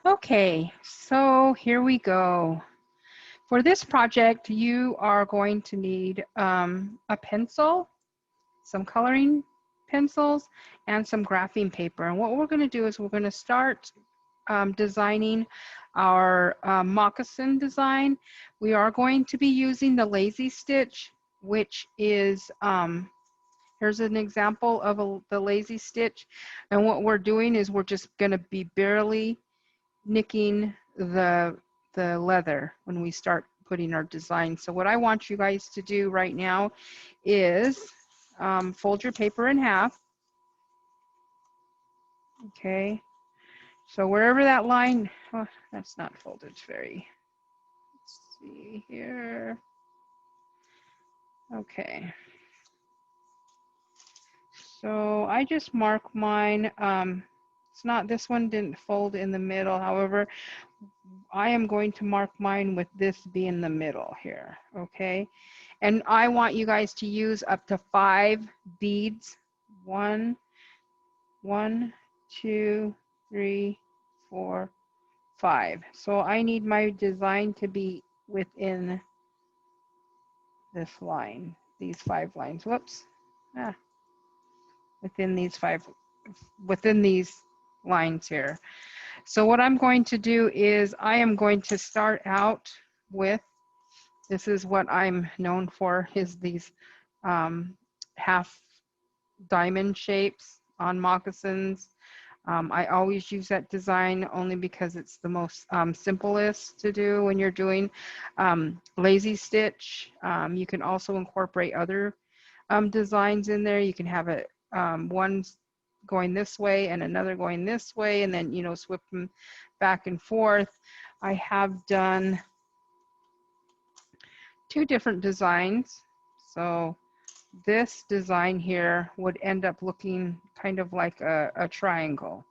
Okay, so here we go. For this project, you are going to need a pencil, some coloring pencils, and some graphing paper. And what we're going to do is we're going to start designing our moccasin design. We are going to be using the lazy stitch, which is, here's an example of the lazy stitch. And what we're doing is we're just going to be barely nicking the leather when we start putting our design. So what I want you guys to do right now is fold your paper in half. Okay, so wherever that line, oh, that's not folded very, let's see here. Okay, so I just mark mine. It's not, this one didn't fold in the middle. However, I am going to mark mine with this being the middle here, okay? And I want you guys to use up to 5 beads. 1, 2, 3, 4, 5. So I need my design to be within this line, these 5 lines. Whoops. Within these lines here. So what I'm going to do is I am going to start out with, this is what I'm known for, is these half diamond shapes on moccasins. I always use that design only because it's the most simplest to do when you're doing lazy stitch. You can also incorporate other designs in there. You can have it one going this way and another going this way, and then, you know, swip them back and forth. I have done 2 different designs. So this design here would end up looking kind of like a triangle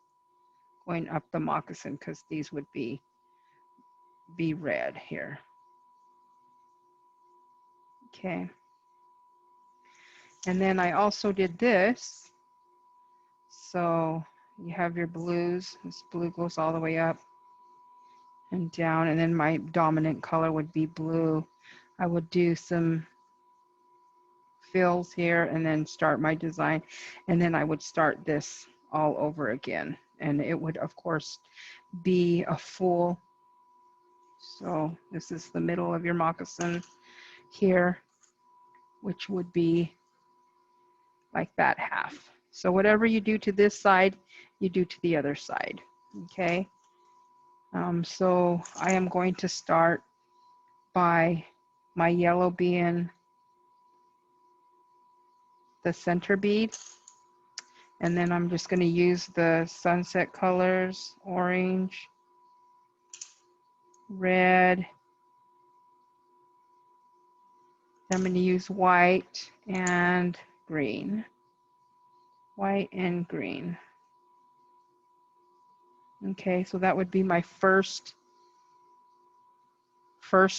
going up the moccasin, because these would be red here. Okay. And then I also did this. So you have your blues. This blue goes all the way up and down, and then my dominant color would be blue. I would do some fills here and then start my design, and then I would start this all over again, and it would of course be a full, so this is the middle of your moccasin here, which would be like that half. So whatever you do to this side, you do to the other side. Okay, so I am going to start by my yellow being the center bead, and then I'm just going to use the sunset colors, orange, red. I'm going to use white and green. White and green. Okay, so that would be my first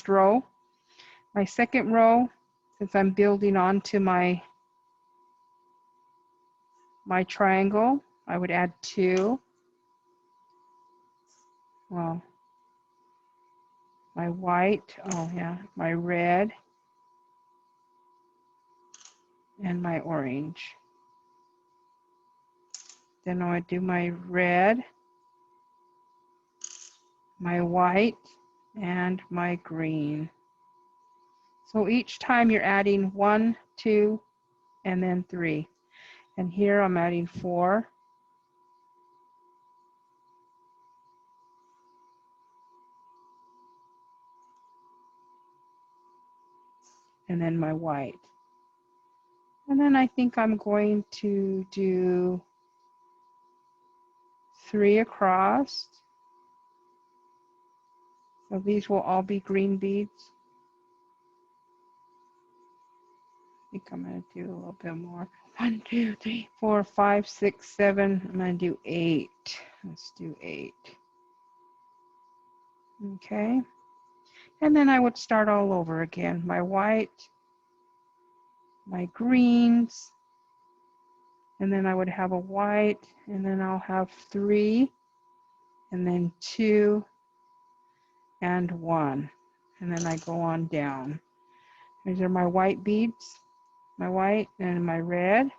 row. My second row, since I'm building onto my triangle, I would add 2. Well, my white, oh yeah, my red, and my orange. Then I would do my red, my white, and my green. So each time you're adding 1, 2, and then 3. And here I'm adding 4. And then my white. And then I think I'm going to do 3 across. So these will all be green beads. I think I'm going to do a little bit more. 1, 2, 3, 4, 5, 6, 7. I'm going to do 8. Let's do 8. Okay. And then I would start all over again. My white, my greens, and then I would have a white, and then I'll have 3 and then 2 and 1, and then I go on down. These are my white beads, my white and my red,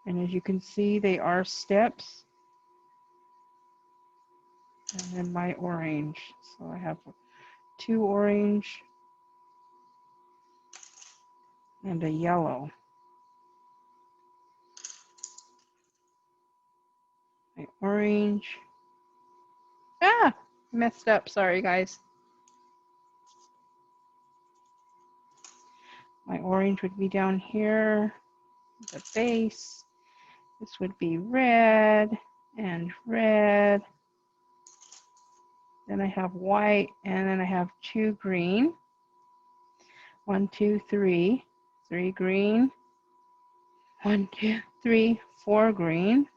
and as you can see they are steps, and then my orange. So I have 2 orange and a yellow. My orange. Ah, messed up. Sorry, guys. My orange would be down here, the base. This would be red and red. Then I have white, and then I have 2 green. 1, 2, 3. 3 green. 1, 2, 3, 4 green.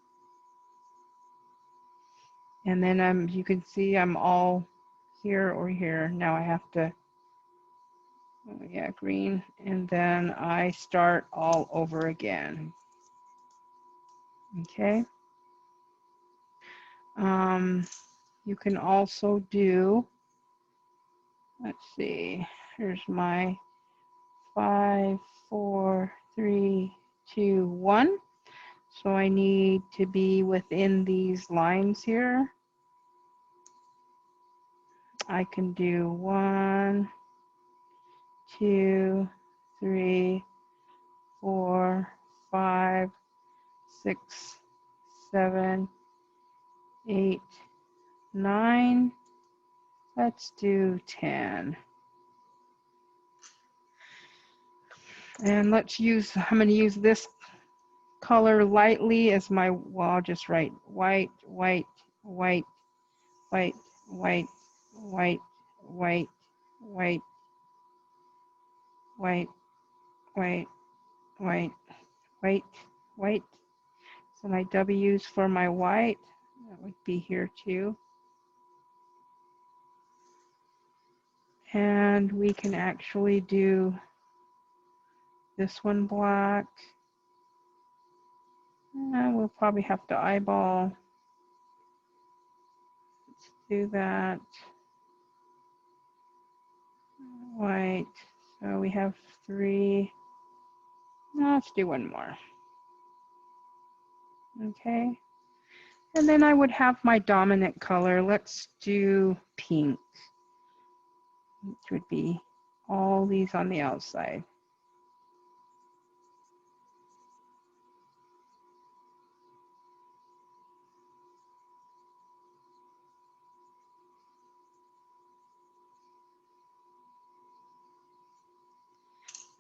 And then you can see I'm all here or here. Now I have to, oh yeah, green. And then I start all over again. Okay. You can also do, let's see, here's my 5, 4, 3, 2, 1. So I need to be within these lines here. I can do 1, 2, 3, 4, 5, 6, 7, 8, 9. Let's do 10. And let's use, I'm going to use this color lightly as my, well, I'll just write white, white, white, white, white, white, white, white, white, white, white, white, white. So my W's for my white, that would be here too. And we can actually do this one black. We'll probably have to eyeball. Let's do that. White. So we have 3. Let's do 1 more. Okay. And then I would have my dominant color. Let's do pink, which would be all these on the outside.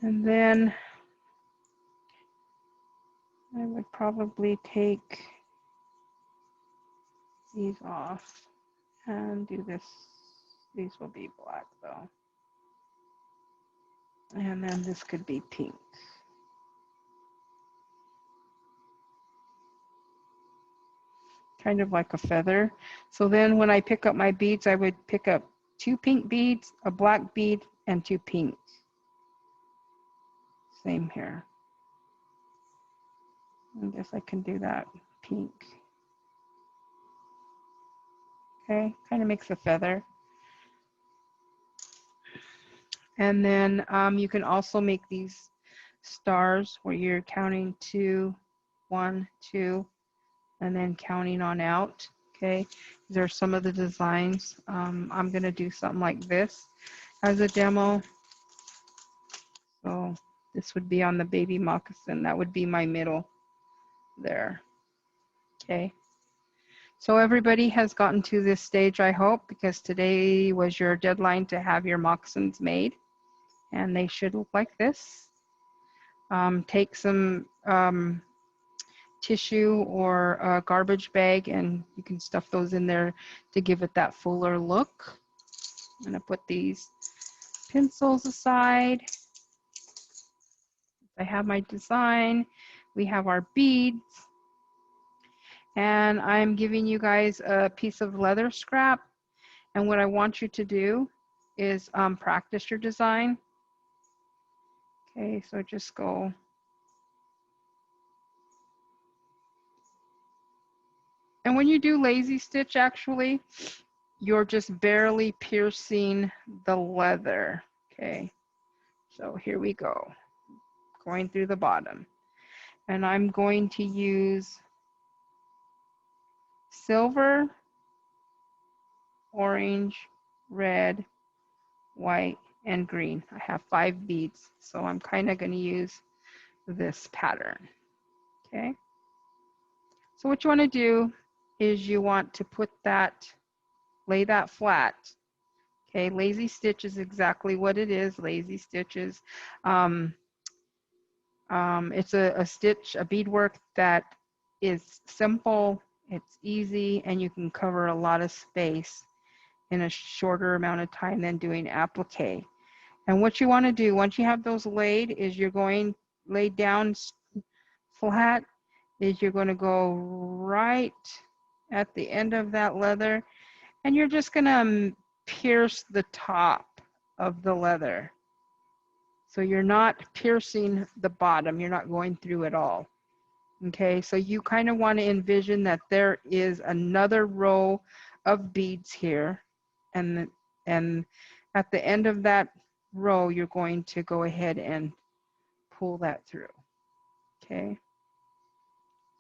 And then I would probably take these off and do this. These will be black though. And then this could be pink. Kind of like a feather. So then when I pick up my beads, I would pick up 2 pink beads, a black bead, and 2 pinks. Same here. I guess I can do that pink. Okay, kind of makes a feather. And then you can also make these stars where you're counting 2, 1, 2, and then counting on out. Okay, these are some of the designs. I'm going to do something like this as a demo. So this would be on the baby moccasin. That would be my middle there. Okay. So everybody has gotten to this stage, I hope, because today was your deadline to have your moccasins made. And they should look like this. Take some tissue or a garbage bag and you can stuff those in there to give it that fuller look. I'm going to put these pencils aside. I have my design. We have our beads. And I'm giving you guys a piece of leather scrap. And what I want you to do is practice your design. Okay, so just go. And when you do lazy stitch, actually, you're just barely piercing the leather. Okay, so here we go, going through the bottom. And I'm going to use silver, orange, red, white, and green. I have 5 beads, so I'm kind of going to use this pattern. Okay, so what you want to do is you want to put that, lay that flat. Okay, lazy stitch is exactly what it is. Lazy stitches. It's a stitch, a beadwork that is simple, it's easy, and you can cover a lot of space in a shorter amount of time than doing applique. And what you want to do once you have those laid is you're going laid down flat, is you're going to go right at the end of that leather, and you're just going to pierce the top of the leather. So you're not piercing the bottom, you're not going through at all. Okay, so you kind of want to envision that there is another row of beads here, and at the end of that row, you're going to go ahead and pull that through. Okay,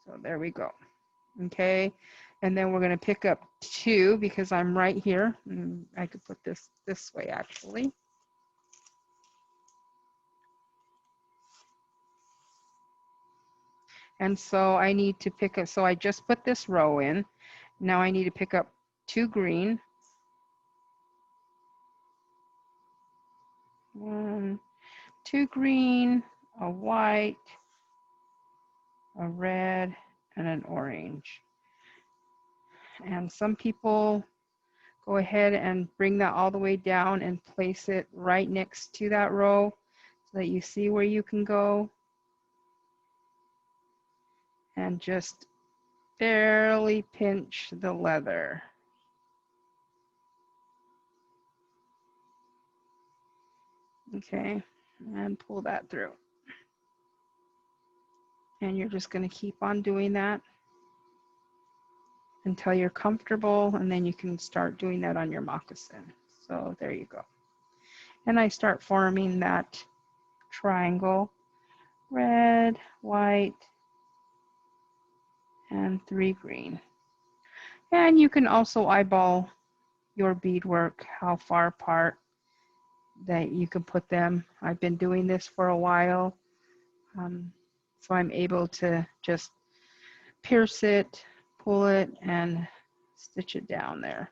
so there we go. Okay, and then we're going to pick up 2 because I'm right here. I could put this way actually. And so I need to pick up, so I just put this row in. Now I need to pick up 2 green. 1, 2 green, a white, a red, and an orange. And some people go ahead and bring that all the way down and place it right next to that row so that you see where you can go. And just barely pinch the leather. Okay, and pull that through. And you're just going to keep on doing that until you're comfortable, and then you can start doing that on your moccasin. So there you go. And I start forming that triangle, red, white, and 3 green. And you can also eyeball your beadwork, how far apart that you can put them. I've been doing this for a while, so I'm able to just pierce it, pull it, and stitch it down there.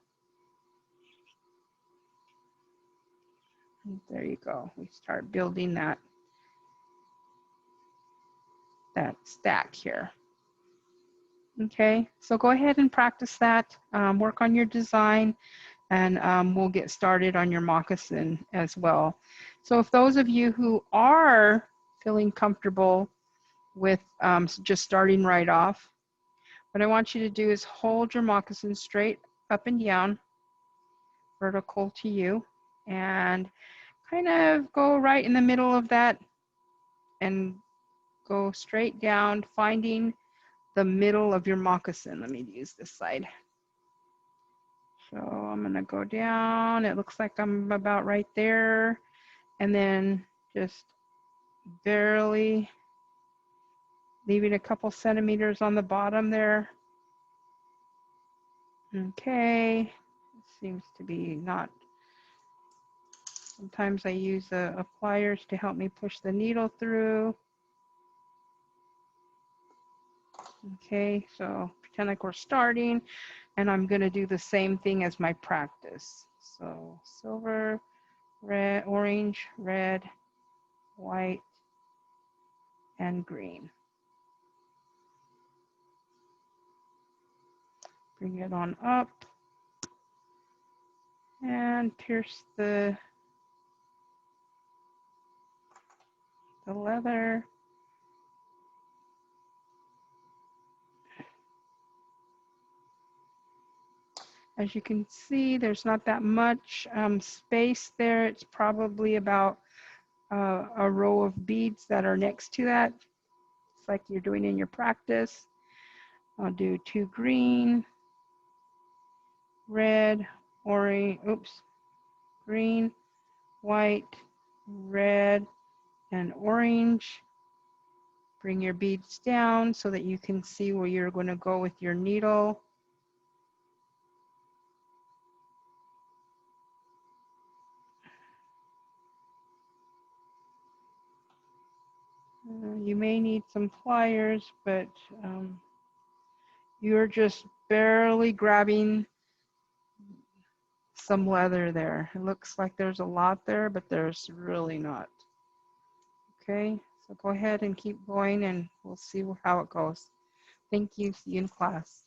And there you go. We start building that stack here. Okay, so go ahead and practice that. Work on your design, and we'll get started on your moccasin as well. So if those of you who are feeling comfortable with just starting right off, what I want you to do is hold your moccasin straight up and down, vertical to you, and kind of go right in the middle of that and go straight down, finding the middle of your moccasin. Let me use this side. So I'm going to go down. It looks like I'm about right there. And then just barely leaving a couple centimeters on the bottom there. Okay. Seems to be not. Sometimes I use a pliers to help me push the needle through. Okay, so pretend like we're starting, and I'm going to do the same thing as my practice. So silver, red, orange, red, white, and green. Bring it on up and pierce the leather. As you can see, there's not that much space there. It's probably about a row of beads that are next to that. It's like you're doing in your practice. I'll do 2 green, red, orange, oops, green, white, red, and orange. Bring your beads down so that you can see where you're going to go with your needle. You may need some pliers, but you're just barely grabbing some leather there. It looks like there's a lot there, but there's really not. Okay, so go ahead and keep going and we'll see how it goes. Thank you. See you in class.